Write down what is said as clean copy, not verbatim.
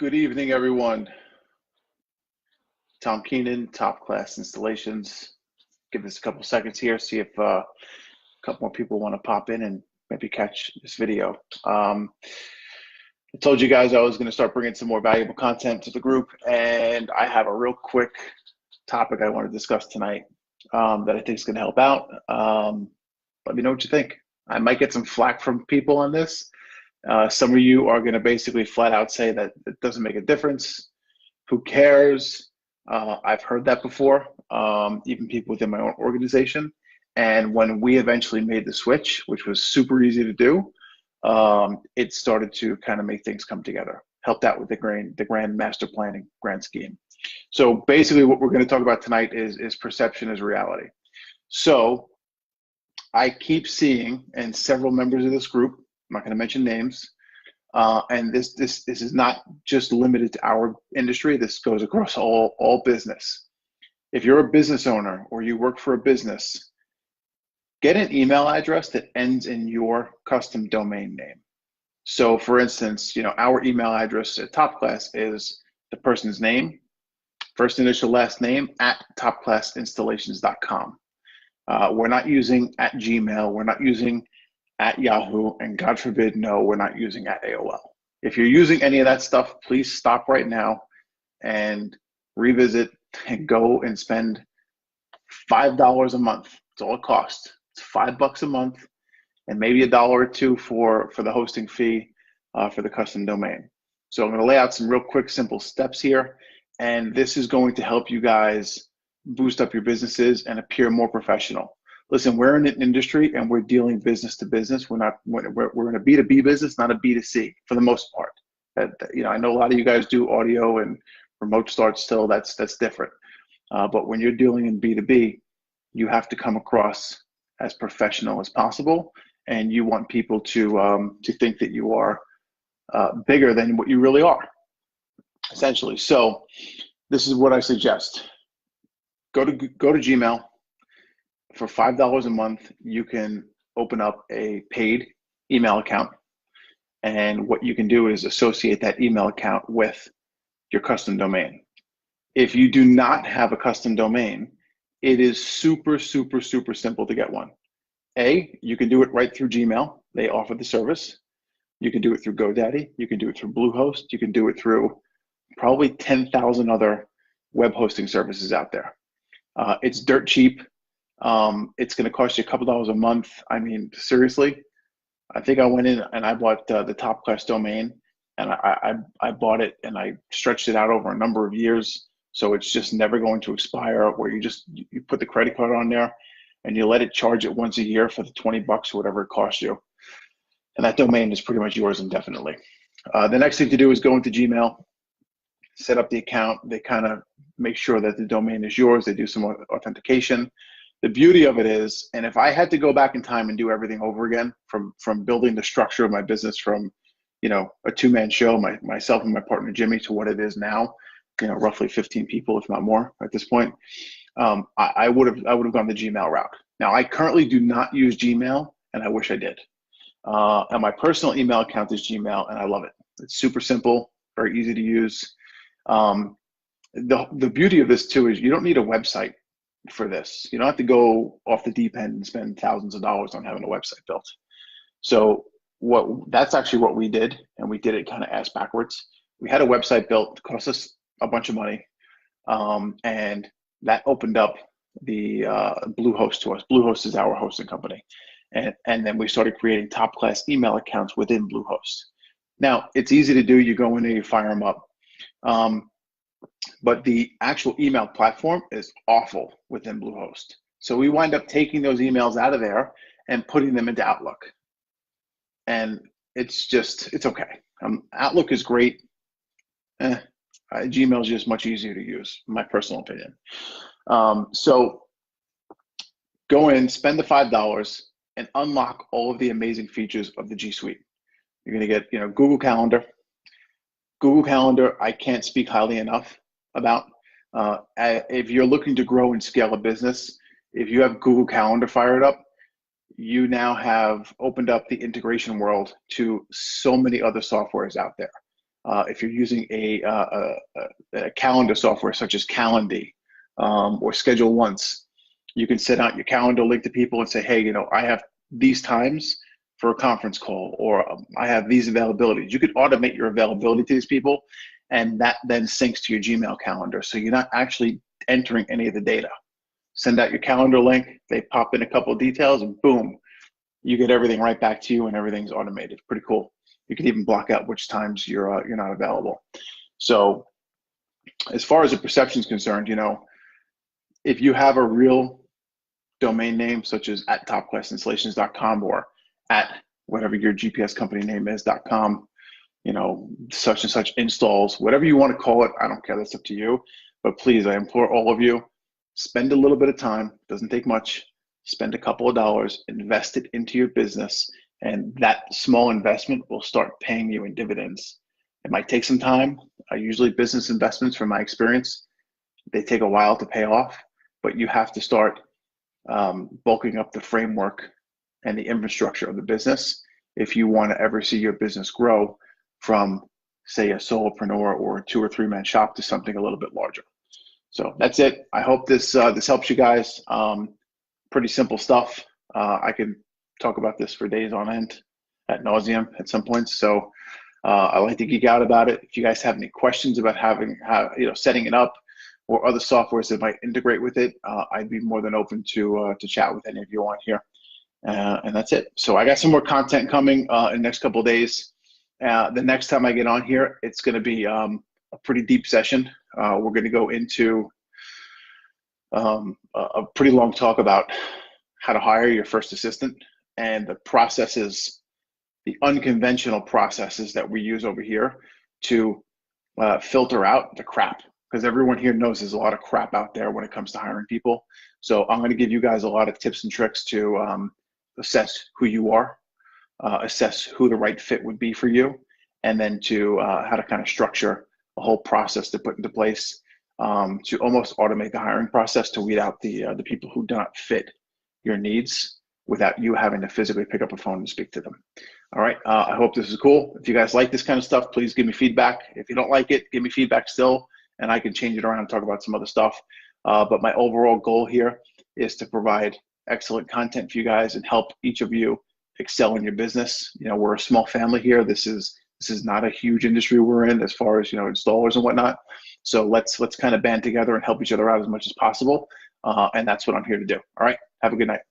Good evening, everyone. Tom Keenan, Top Class Installations. Give this a couple seconds here, see if a couple more people want to pop in and maybe catch this video. I told you guys I was going to start bringing some more valuable content to the group, and I have a real quick topic I want to discuss tonight that I think is going to help out. Let me know what you think. I might get some flack from people on this. Some of you are going to basically flat out say that it doesn't make a difference. Who cares? I've heard that before, even people within my own organization. And when we eventually made the switch, which was super easy to do, it started to kind of make things come together, helped out with the grand master planning, grand scheme. So basically what we're going to talk about tonight is perception as reality. So I keep seeing, and several members of this group, I'm not going to mention names, and this is not just limited to our industry. This goes across all business. If you're a business owner or you work for a business, get an email address that ends in your custom domain name. So for instance, our email address at Top Class is the person's name, first initial last name, at topclassinstallations.com. We're not using at Gmail, we're not using at Yahoo, and God forbid, no, we're not using at AOL. If you're using any of that stuff, please stop right now and revisit and go and spend $5 a month. It's all it costs. It's $5 a month and maybe $1 or $2 for the hosting fee for the custom domain. So I'm going to lay out some real quick, simple steps here, and this is going to help you guys boost up your businesses and appear more professional. Listen, we're in an industry and we're dealing business to business. We're in a B2B business, not a B2C for the most part. I know a lot of you guys do audio and remote start still. That's different. But when you're dealing in B2B, you have to come across as professional as possible, and you want people to think that you are bigger than what you really are, essentially. So this is what I suggest. Go to Gmail. For $5 a month, you can open up a paid email account. And what you can do is associate that email account with your custom domain. If you do not have a custom domain, it is super, super, super simple to get one. You can do it right through Gmail. They offer the service. You can do it through GoDaddy. You can do it through Bluehost. You can do it through probably 10,000 other web hosting services out there. It's dirt cheap. It's going to cost you a couple dollars a month. I mean, seriously, I think I went in and I bought the Top Class domain, and I bought it and I stretched it out over a number of years. So it's just never going to expire, where you put the credit card on there and you let it charge it once a year for the $20 or whatever it costs you. And that domain is pretty much yours indefinitely. The next thing to do is go into Gmail, set up the account. They kind of make sure that the domain is yours. They do some authentication. The beauty of it is, and if I had to go back in time and do everything over again, from building the structure of my business from, a two-man show, myself and my partner Jimmy, to what it is now, roughly 15 people, if not more at this point, I would have gone the Gmail route. Now, I currently do not use Gmail, and I wish I did. And my personal email account is Gmail, and I love it. It's super simple, very easy to use. The beauty of this too is you don't need a website for this. You don't have to go off the deep end and spend thousands of dollars on having a website built. So that's actually what we did, and we did it kind of ass backwards. We had a website built, it cost us a bunch of money, and that opened up the Bluehost to us. Bluehost is our hosting company, and then we started creating Top Class email accounts within Bluehost. Now it's easy to do. You go in there, you fire them up. But the actual email platform is awful within Bluehost. So we wind up taking those emails out of there and putting them into Outlook. And it's okay. Outlook is great. Gmail is just much easier to use, in my personal opinion. So go in, spend the $5, and unlock all of the amazing features of the G Suite. You're going to get, Google Calendar. Google Calendar, I can't speak highly enough about. If you're looking to grow and scale a business, if you have Google Calendar fired up, you now have opened up the integration world to so many other softwares out there. If you're using a calendar software such as Calendly or Schedule Once, you can send out your calendar link to people and say, hey, you know, I have these times for a conference call, or I have these availabilities. You could automate your availability to these people, and that then syncs to your Gmail calendar. So you're not actually entering any of the data. Send out your calendar link, they pop in a couple of details, and boom, you get everything right back to you, and everything's automated. Pretty cool. You can even block out which times you're not available. So as far as the perception is concerned, you know, if you have a real domain name such as at topclassinstallations.com or at whatever your GPS company name is.com, you know, such and such installs, whatever you want to call it, I don't care, that's up to you. But please, I implore all of you, spend a little bit of time, doesn't take much, spend a couple of dollars, invest it into your business, and that small investment will start paying you in dividends. It might take some time. Usually business investments, from my experience, they take a while to pay off, but you have to start bulking up the framework and the infrastructure of the business if you want to ever see your business grow from, say, a solopreneur or a 2 or 3 man shop to something a little bit larger. So that's it. I hope this helps you guys. Pretty simple stuff. I could talk about this for days on end ad nauseum at some points. So I like to geek out about it. If you guys have any questions about setting it up or other softwares that might integrate with it, I'd be more than open to chat with any of you on here. And that's it. So I got some more content coming in the next couple of days. The next time I get on here, it's going to be a pretty deep session. We're going to go into a pretty long talk about how to hire your first assistant and the processes, the unconventional processes that we use over here to filter out the crap. Because everyone here knows there's a lot of crap out there when it comes to hiring people. So I'm going to give you guys a lot of tips and tricks to assess who you are, assess who the right fit would be for you, and then to how to kind of structure a whole process to put into place to almost automate the hiring process to weed out the people who do not fit your needs without you having to physically pick up a phone and speak to them. All right, I hope this is cool. If you guys like this kind of stuff, please give me feedback. If you don't like it, give me feedback still, and I can change it around and talk about some other stuff. But my overall goal here is to provide excellent content for you guys and help each of you excel in your business. You know, we're a small family here. This is not a huge industry we're in as far as, you know, installers and whatnot. So let's kind of band together and help each other out as much as possible. And that's what I'm here to do. All right, have a good night.